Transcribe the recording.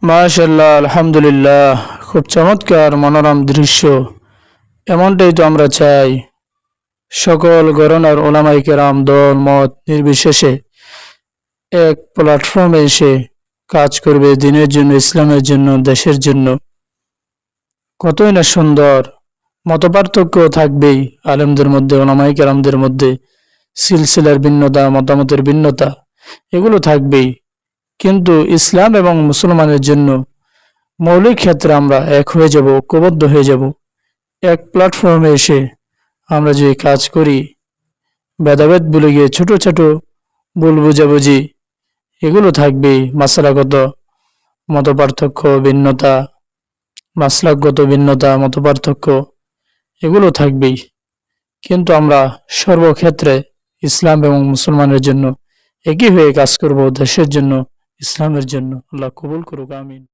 মাশাআল্লাহ, আলহামদুলিল্লাহ, খুব চমৎকার মনোরম দৃশ্য। এমনটাই তো আমরা চাই। সকল ঘরানার ওলামায়ে কেরাম দল মত নির্বিশেষে এক প্ল্যাটফর্মে এসে কাজ করবে দিনের জন্য, ইসলামের জন্য, দেশের জন্য। কতই না সুন্দর। মতপার্থক্য থাকবেই আলেমদের মধ্যে, ওলামায়ে কেরামদের মধ্যে, সিলসিলার ভিন্নতা, মতামতের ভিন্নতা, এগুলো থাকবেই। কিন্তু ইসলাম এবং মুসলমানের জন্য মৌলিক ক্ষেত্রে আমরা এক হয়ে যাব, ঐক্যবদ্ধ হয়ে যাব। এক প্ল্যাটফর্মে এসে আমরা যে কাজ করি, ভেদাভেদ ভুলে গিয়ে ছোট ছোট ভুল বুঝাবুঝি এগুলো থাকবেই। মাসলাগত মতপার্থক্য, ভিন্নতা, মাসলাকগত ভিন্নতা, মতপার্থক্য এগুলো থাকবেই। কিন্তু আমরা সর্বক্ষেত্রে ইসলাম এবং মুসলমানের জন্য একই হয়ে কাজ করব, দেশের জন্য, ইসলামের জন্য। আল্লাহ কবুল করুক, আমিন।